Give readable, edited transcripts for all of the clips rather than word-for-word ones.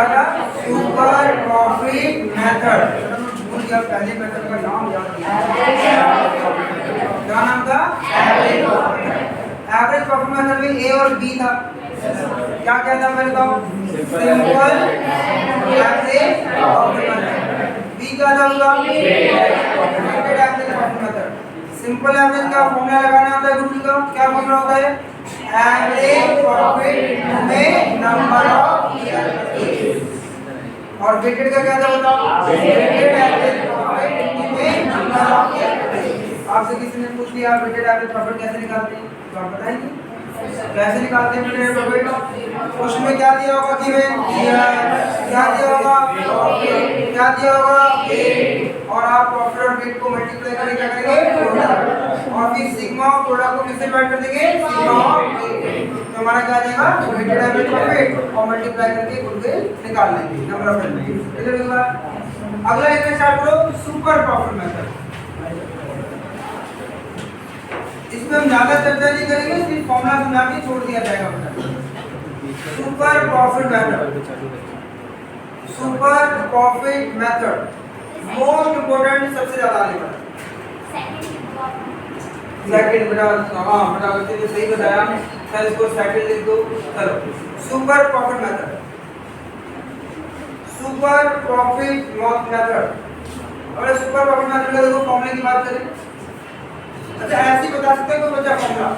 था super profit method. भूल गया पहले मेथड का नाम याद किया, क्या नाम था? एवरेज प्रॉफिट मेथड में ए और बी था। क्या क्या था पहले बताओ? Simple average profit method. B क्या था उसका? Weighted average profit method. Simple average का फॉर्मूला लगाना होता है गुरुजी का, क्या फॉर्मूला होता है? एवरेज प्रॉफिट में नंबर ऑफ ईयर। और वेटेड का क्या था बताओ? वेटेड एवरेज प्रॉफिट में नंबर ऑफ ईयर। आपसे किसी ने पूछ लिया वेटेड एवरेज प्रॉफिट कैसे निकालते हैं, तो आप बताएंगे कैसे निकालते हैं वेटेड प्रॉफिट? उसमें क्या दिया होगा? गिवन क्या दिया होगा? क्या दिया होगा? और आप प्रॉफिट और वेट को मल्टीप्लाई करके क्या करेंगे? और फिर सिग्मा और प्रोडक्ट को किससे डिवाइड कर देंगे? सिग्मा। तो हमारा क्या आ जाएगा? वेटेड एवरेज प्रॉफिट और मल्टीप्लाई करके गुडविल निकाल लेंगे, नंबर ऑफ एलिमेंट। क्लियर होगा? अगला एक स्टार्ट करो सुपर प्रॉफिट मेथड। इसमें हम ज्यादा चर्चा नहीं करेंगे, सिर्फ फॉर्मूला समझा के छोड़ दिया जाएगा। Super profit method, super profit method most important, सबसे ज्यादा आने वाला। सेकंड बेटा, हाँ बेटा बच्चे ने सही बताया, सर इसको सेकंड लिख दो। चलो super profit method, super profit method. और सुपर प्रॉफिट मेथड का देखो फॉर्मूले की बात करें, अच्छा ऐसे ही बता सकते हैं कोई बच्चा formula?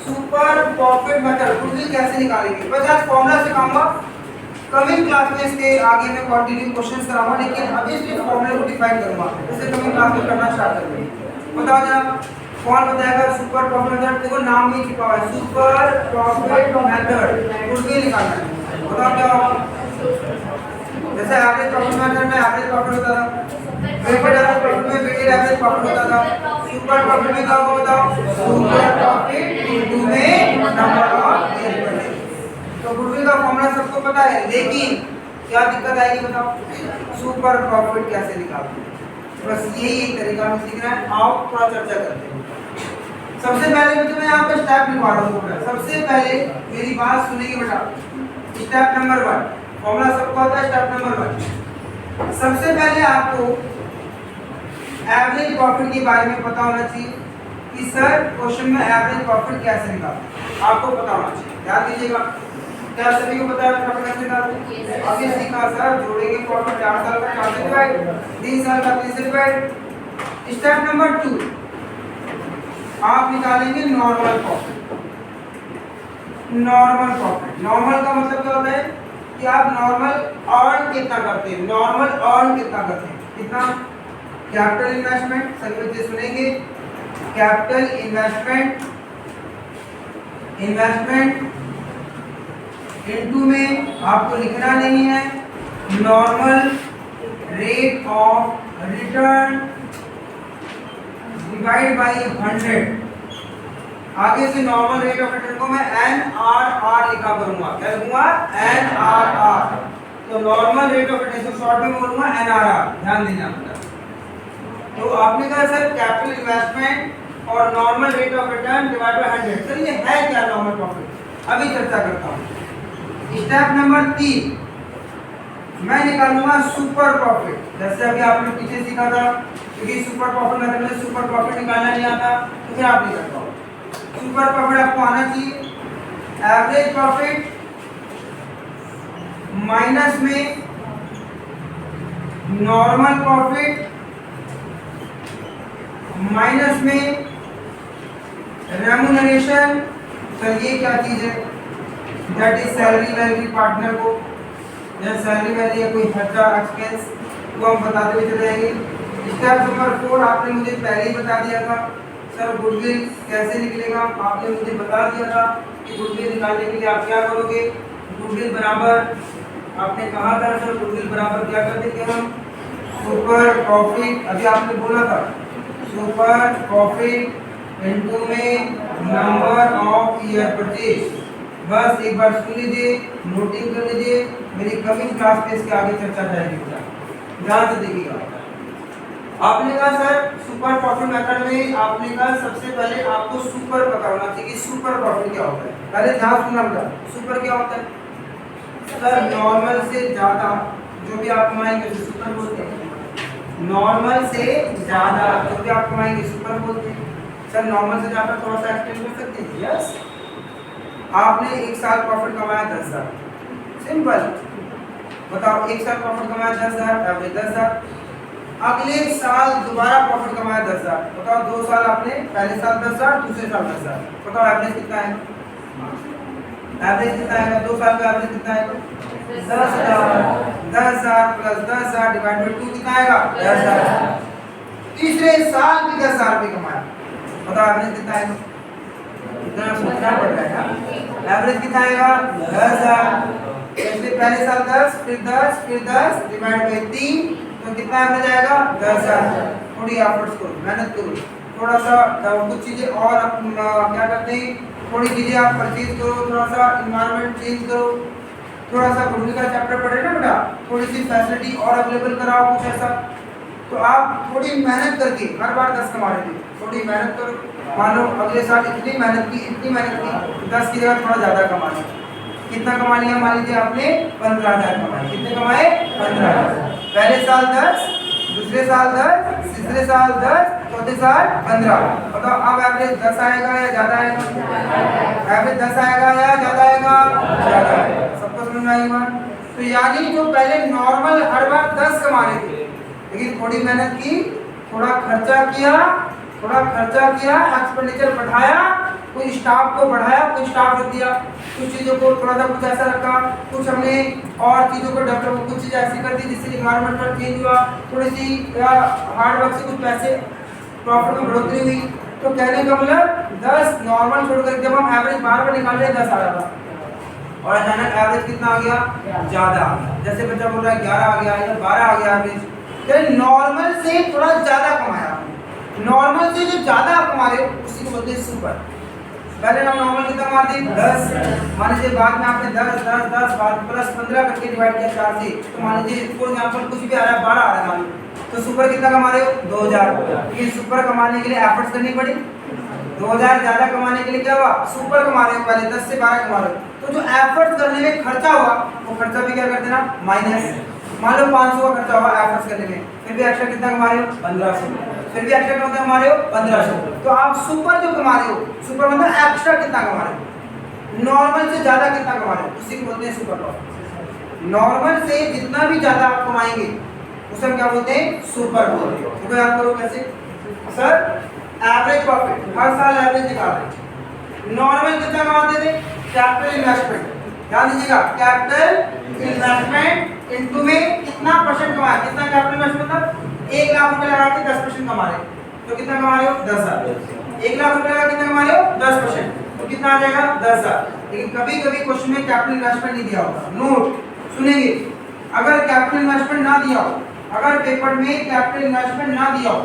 Super profit method goodwill कैसे निकालेंगे? बस आज फॉर्मूला सिखाऊंगा, कमिंग क्लास में इसके आगे मैं कंटिन्यू क्वेश्चंस कराऊंगा, लेकिन अभी सिर्फ फॉर्मूले को डिफाइन करूंगा, इसे कमिंग क्लास में करना स्टार्ट करेंगे। बताओ जरा कौन बताएगा सुपर प्रॉफिट मेथड? देखो नाम में छिपा हुआ है सुपर प्रॉफिट मेथड, गुडविल निकालना है। बताओ क्या होगा? जैसे एवरेज प्रॉफिट मेथड में एवरेज प्रॉफिट होता था, वेटेड एवरेज प्रॉफिट में वेटेड एवरेज प्रॉफिट होता था, सुपर प्रॉफिट में क्या होगा बताओ? सुपर प्रॉफिट इनटू में नंबर ऑफ ईयर। तो गुडविल का फॉर्मूला सबको पता है, लेकिन क्या दिक्कत आएगी बताओ? सुपर प्रॉफिट कैसे निकालते हैं? बस यही एक तरीका हम सीख रहे हैं, आओ थोड़ा चर्चा करते हैं। सबसे पहले मुझे मैं यहाँ पे स्टेप लिखवा रहा हूँ। सबसे पहले मेरी बात सुनिए बेटा, स्टेप नंबर 1, फॉर्मूला सबको आता है। स्टेप नंबर 1, सबसे पहले आपको एवरेज प्रॉफिट के बारे में पता होना चाहिए कि सर क्वेश्चन में एवरेज प्रॉफिट कैसे निकालते हैं, आपको पता होना चाहिए। याद कीजिएगा, क्या सभी को पता है प्रॉफिट कैसे निकालते हैं? अभी सीखा सर, जोड़ेंगे प्रॉफिट 4 साल का 4 से डिवाइड, 3 साल का 3 से डिवाइड। स्टेप नंबर 2, आप निकालेंगे normal profit. Normal profit, normal का मतलब क्या होता है कि आप नॉर्मल अर्न कितना करते हैं, नॉर्मल अर्न कितना करते हैं, कितना? कैपिटल इन्वेस्टमेंट, सभी बच्चे सुनेंगे, कैपिटल इन्वेस्टमेंट इनटू में आपको लिखना नहीं है normal rate of return divide by 100। आगे से नॉर्मल रेट ऑफ रिटर्न को मैं NRR लिखा करूंगा, क्या लिखूंगा? NRR। तो नॉर्मल रेट ऑफ रिटर्न को शॉर्ट में बोलूंगा NRR, ध्यान देना बेटा। तो आपने कहा सर कैपिटल इन्वेस्टमेंट और normal rate of return divide by 100, sir ये है क्या नॉर्मल प्रॉफिट? अभी चर्चा करता हूँ। स्टेप नंबर 3, मैं निकालूंगा सुपर प्रॉफिट। जैसे अभी आपने पीछे सीखा था, क्योंकि सुपर प्रॉफिट मेथड में सुपर प्रॉफिट निकालना नहीं आता तो फिर आप नहीं कर पाओ। सुपर प्रॉफिट आपको आना चाहिए, एवरेज प्रॉफिट माइनस में नॉर्मल प्रॉफिट माइनस में रेम्यूनरेशन। सर ये क्या चीज है? That is salary value partner को, या सैलरी वैल्यू या कोई खर्चा एक्सपेंस को हम बताते हुए चले जाएंगे। स्टेप नंबर 4 आपने मुझे पहले ही बता दिया था सर गुडविल कैसे निकलेगा, आपने मुझे बता दिया था कि गुडविल निकालने के लिए आप क्या करोगे? गुडविल बराबर, आपने कहा था सर गुडविल बराबर क्या कर देंगे हम? सुपर प्रॉफिट, अभी आपने बोला था सुपर प्रॉफिट इनटू में नंबर ऑफ ईयर परचेज। बस एक बार सुन लीजिए, नोटिंग कर लीजिए, मेरी कमिंग क्लास में इसके आगे चर्चा जाएगी। ध्यान से देखिएगा। आपने कहा सर सुपर प्रॉफिट मेथड में आपने कहा सबसे पहले आपको सुपर पता होना चाहिए कि सुपर प्रॉफिट क्या होता है। पहले ध्यान सुनना बेटा, सुपर क्या होता है? सर नॉर्मल से ज्यादा जो भी आप कमाएंगे उसे सुपर बोलते हैं। नॉर्मल से ज्यादा जो भी आप कमाएंगे सुपर बोलते हैं। सर नॉर्मल से ज्यादा थोड़ा सा एक्सटेंड कर सकते हैं? यस। आपने एक साल प्रॉफिट कमाया 10,000, सिंपल। बताओ एक साल प्रॉफिट कमाया 10,000, एवरेज 10,000। अगले साल दोबारा प्रॉफिट कमाया 10,000। बताओ 2 साल आपने, पहले साल 10,000, दूसरे साल 10,000। बताओ एवरेज कितना है? एवरेज कितना है? 2 साल का एवरेज कितना है? 10,000। 10,000 प्लस 10,000 डिवाइड बाय 2 कितना आएगा? 10,000। तीसरे साल भी 10,000 रुपये कमाया। बताओ एवरेज कितना है? इतना सोचना पड़ रहा है ना। एवरेज कितना आएगा? 10,000। इसलिए पहले साल 10, फिर 10, फिर 10 डिवाइड बाय 3, तो कितना एवरेज आएगा? 10,000। थोड़ी एफर्ट्स करो, मेहनत करो, थोड़ा सा कुछ चीजें और क्या करते हैं, थोड़ी चीजें आप परचेज करो, थोड़ा सा इन्वायरमेंट चेंज करो, थोड़ा सा गुरुजी का चैप्टर पढ़े ना बेटा, थोड़ी सी फैसिलिटी और अवेलेबल कराओ, कुछ ऐसा। तो आप थोड़ी मेहनत करके हर बार 10 कमा रहे थे, थोड़ी मेहनत करो। मान लो अगले साल इतनी मेहनत की 10 की जगह थोड़ा ज़्यादा कमा लिया। कितना कमा लिया? मान लीजिए आपने 15,000 कमाए। कितने कमाए? 15,000। पहले साल 10, दूसरे साल 10, तीसरे साल 10, चौथे साल 15। बताओ अब एवरेज 10 आएगा या ज़्यादा आएगा? एवरेज 10 आएगा या ज़्यादा आएगा? ज़्यादा आएगा। सबको समझ में आई बात? तो यानी जो पहले नॉर्मल हर बार 10 कमा रहे थे, लेकिन थोड़ी मेहनत की, थोड़ा खर्चा किया, एक्सपेंडिचर बढ़ाया, कोई स्टाफ को बढ़ाया, कोई स्टाफ रख दिया, कुछ चीज़ों को थोड़ा सा कुछ ऐसा रखा, कुछ हमने और चीज़ों को डेवलप, कुछ चीज़ें ऐसी कर दी जिससे इन्वायरमेंट पर चेंज हुआ, थोड़ी सी हार्ड वर्क से कुछ पैसे प्रॉफिट में बढ़ोतरी हुई। तो कहने का मतलब 10 नॉर्मल छोड़कर जब हम एवरेज बार बार निकाल रहे 10 आ रहा था और अचानक एवरेज कितना आ गया? ज़्यादा आ गया। जैसे बच्चा बोल रहा है 11 आ गया या 12 आ गया एवरेज, तो नॉर्मल से थोड़ा ज़्यादा कमाया। नॉर्मल से जो ज़्यादा आप कमा रहे हो उसी को बोलते हैं सुपर। पहले हम नॉर्मल कितना कमाते हैं? 10। मान लीजिए बाद में आपने 10 10 10 बाद प्लस 15 करके डिवाइड किया 4 से, तो मान लीजिए फॉर एग्जांपल कुछ भी आ रहा है 12 आ रहा है मान लीजिए, तो सुपर कितना कमा रहे हो? 2,000। ये सुपर कमाने के लिए एफर्ट्स करनी पड़ी। 2,000 ज़्यादा कमाने के लिए क्या हुआ? सुपर कमा रहे हो, पहले 10 से 12 कमा रहे हो, तो जो एफर्ट्स करने में खर्चा हुआ वो खर्चा भी क्या कर देना? माइनस। मान लो 500 का खर्चा हुआ एफर्ट्स करने में, फिर भी एक्स्ट्रा कितना कमा रहे हो? 1,500। फिर भी एक्स्ट्रा कितना कमा रहे हो? 1,500। तो आप सुपर जो कमा रहे हो, सुपर मतलब एक्स्ट्रा कितना कमा रहे हो, नॉर्मल से ज्यादा कितना कमा रहे हो, उसी को बोलते हैं सुपर प्रॉफिट। नॉर्मल से जितना भी ज्यादा आप कमाएंगे उसे हम क्या बोलते हैं? सुपर बोलते हैं। देखो याद करो कैसे? सर एवरेज प्रॉफिट हर साल एवरेज निकाल रहे हैं। नॉर्मल कितना कमाते थे? कैपिटल इन्वेस्टमेंट, ध्यान दीजिएगा, कैपिटल इन्वेस्टमेंट इनटू में कितना परसेंट कमाया? कितना कैपिटल इन्वेस्टमेंट था? 1 लाख रुपए लगा के 10% कमा रहे हो, तो कितना कमा रहे हो? 10,000। 1 लाख रुपए लगा कितना कमा रहे हो? 10%, तो कितना आ जाएगा? 10,000। लेकिन कभी कभी क्वेश्चन में कैपिटल इन्वेस्टमेंट नहीं दिया होगा। नोट सुनेंगे, अगर कैपिटल इन्वेस्टमेंट ना दिया हो, अगर पेपर में कैपिटल इन्वेस्टमेंट ना दिया हो,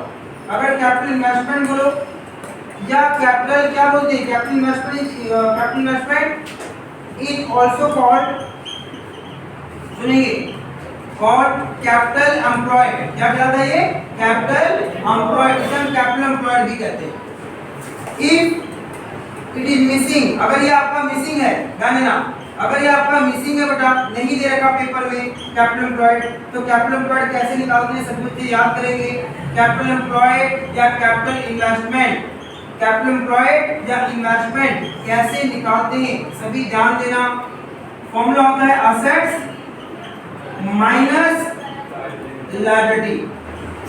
अगर कैपिटल इन्वेस्टमेंट बोलो या कैपिटल क्या बोलते हैं? Capital investment is also called, सुनेंगे, कॉल्ड कैपिटल एम्प्लॉयड। क्या कहलाता है ये? कैपिटल एम्प्लॉयड, इसे हम कैपिटल एम्प्लॉयड भी कहते हैं। इफ इट इज मिसिंग, अगर ये आपका मिसिंग है, ध्यान देना, अगर ये आपका मिसिंग है बेटा, नहीं दे रखा पेपर में कैपिटल एम्प्लॉयड, तो कैपिटल एम्प्लॉयड कैसे निकालते हैं सभी बच्चे याद करेंगे। कैपिटल एम्प्लॉयड या कैपिटल इन्वेस्टमेंट, कैपिटल एम्प्लॉयड या इन्वेस्टमेंट कैसे निकालते हैं सभी ध्यान देना। फॉर्मूला होता है असेट्स माइनस लायबिलिटी।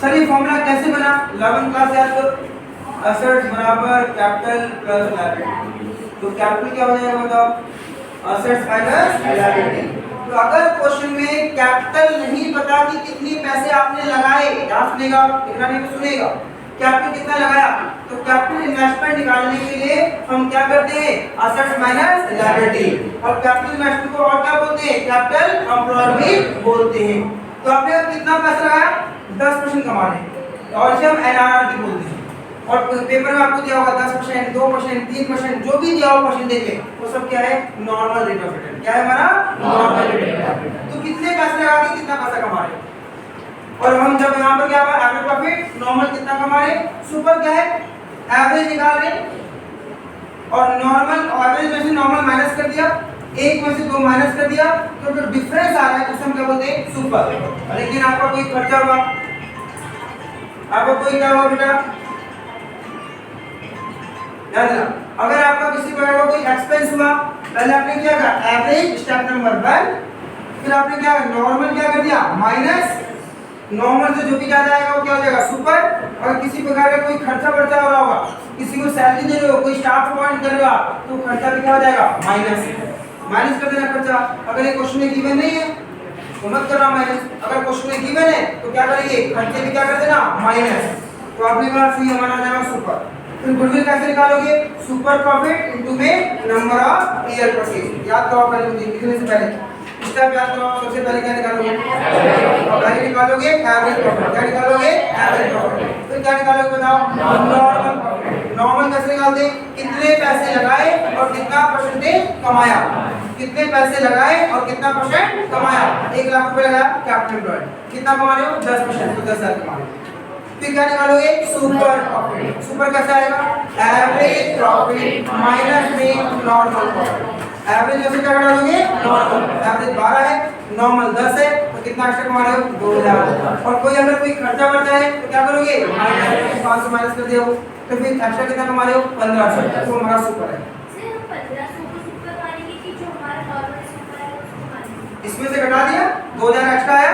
सर ये फॉर्मूला कैसे बना? 11th क्लास याद करो, असेट्स बराबर कैपिटल प्लस लायबिलिटी। तो कैपिटल क्या हो जाएगा बताओ? Assets minus liability. तो अगर क्वेश्चन में कैपिटल नहीं पता कि कितने पैसे आपने लगाए, क्या सुनेगा? लिखना नहीं तो सुनेगा, कैपिटल कितना लगाया, तो कैपिटल इन्वेस्टमेंट निकालने के लिए हम क्या करते हैं? Assets minus liability. और कैपिटल इन्वेस्टमेंट को और क्या बोलते हैं? कैपिटल एम्प्लॉयड भी बोलते हैं। तो आपने कितना पैसा लगाया? 10% कमाने, और इसे हम एनआरआर भी बोलते हैं। और पेपर में आपको दिया होगा 10%, 2%, 3%, जो भी दिया हो परसेंटेज में, वो सब क्या है? Normal rate of return. क्या है हमारा? Normal rate of return. तो कितने पैसे लगा के कितना पैसा कमा रहे हैं? और हम जब यहाँ पर क्या हुआ? एवरेज प्रॉफिट, नॉर्मल कितना कमा रहे हैं, सुपर क्या है? एवरेज निकाल रहे हैं, और नॉर्मल एवरेज में से नॉर्मल माइनस कर दिया, एक में से दो माइनस कर दिया तो जो डिफरेंस आ रहा है उसे हम क्या बोलते हैं सुपर। लेकिन आपका कोई खर्चा हुआ, आपका कोई क्या हुआ बेटा, ध्यान देना, अगर आपका किसी प्रकार का कोई एक्सपेंस हुआ, पहले आपने क्या कहा एवरेज स्टेप नंबर 1, फिर आपने क्या नॉर्मल क्या कर दिया माइनस, नॉर्मल से जो भी ज्यादा आएगा वो क्या हो जाएगा सुपर। अगर किसी प्रकार का कोई खर्चा बढ़ता हो रहा होगा, किसी को सैलरी दे रहे हो, कोई स्टाफ अपॉइंट कर रहे हो तो खर्चा भी क्या हो जाएगा माइनस, माइनस कर देना खर्चा। अगर ये क्वेश्चन में गिवन नहीं है तो मत करना माइनस, अगर क्वेश्चन में गिवन है तो क्या करेंगे खर्चे भी क्या कर देना माइनस। तो आपने कहा सी हमारा आ जाएगा सुपर। फिर गुडविल कैसे निकालोगे, सुपर प्रॉफिट इनटू में नंबर ऑफ ईयर परचेज। याद करो पहले मुझे लिखने से पहले स्टेप याद करो। सबसे पहले क्या निकालोगे, पहले निकालोगे एवरेज प्रॉफिट। क्या निकालोगे एवरेज प्रॉफिट। फिर क्या निकालोगे बताओ नॉर्मल प्रॉफिट। नॉर्मल कैसे निकालते हैं, कितने पैसे लगाए और कितना परसेंटेज कमाया, कितने पैसे लगाए और कितना परसेंट कमाया। 1 लाख रुपए लगाया कैपिटल एम्प्लॉयड, कितना कमा रहे हो 10%, तो 10,000 कमा रहे हो। फिर क्या निकालोगे सुपर प्रॉफिट। सुपर कैसे आएगा एवरेज प्रॉफिट माइनस में नॉर्मल प्रॉफिट। एवरेज में से क्या डालोगे नॉर्मल, एवरेज 12 है, नॉर्मल 10 है, तो कितना एक्स्ट्रा कमा रहे हो 2,000। और कोई अगर कोई खर्चा बढ़ता है तो क्या करोगे 500 माइनस कर दिया हो, तो फिर एक्स्ट्रा कितना कमा रहे हो 1500, तो हमारा सुपर है। इसमें से घटा दिया 2000 एक्स्ट्रा आया।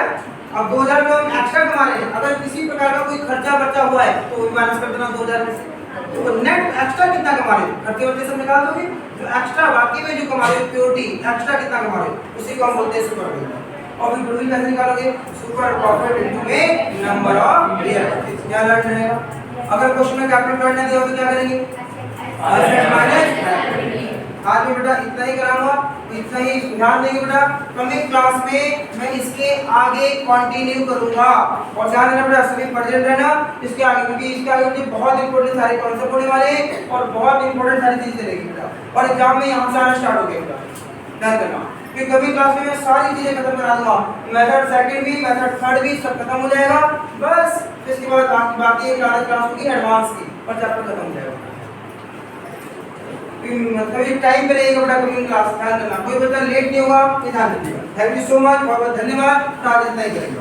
अब 2000 में हम एक्स्ट्रा कमा रहे हैं, अगर किसी प्रकार का कोई खर्चा बचा हुआ है तो वो माइनस कर देना 2000 में से। तो नेट एक्स्ट्रा कितना कमा रहे हो, खर्चे वर्चे सब निकाल दोगे, जो एक्स्ट्रा बाकी में जो कमा रहे हो प्योरिटी एक्स्ट्रा कितना कमा रहे हो उसी को हम बोलते हैं सुपर प्रॉफिट। और फिर गुडविल कैसे निकालोगे सुपर प्रॉफिट इनटू में नंबर ऑफ ईयर परचेज। क्या लर्न रहेगा, अगर क्वेश्चन में कैपिटल एम्प्लॉयड ना दिया हो तो क्या करेंगे एसेट माइनस। आज में बेटा इतना ही कराऊंगा, इतना ही ध्यान देंगे बेटा। कमिंग क्लास में मैं इसके आगे कंटिन्यू करूंगा और ध्यान देना बेटा सभी प्रेजेंट रहना इसके आगे, क्योंकि इसके आगे मुझे बहुत इंपॉर्टेंट सारे कॉन्सेप्ट होने वाले हैं और बहुत इंपॉर्टेंट सारी चीजें रहेगी बेटा। और एग्जाम में यहाँ से आना स्टार्ट हो गया बेटा, ध्यान करना। फिर कभी क्लास में मैं सारी चीजें खत्म करा दूंगा, मेथड सेकंड भी मेथड थर्ड भी सब खत्म हो जाएगा। बस इसके बाद बाकी एक आधा क्लास होगी एडवांस की और चैप्टर खत्म हो जाएगा। मतलब टाइम पे रहेगा बेटा कमिंग क्लास, ध्यान करना। कोई बच्चा लेट नहीं होगा, ध्यान दीजिएगा। थैंक यू सो मच, बहुत बहुत धन्यवाद। आज इतना ही करेंगे।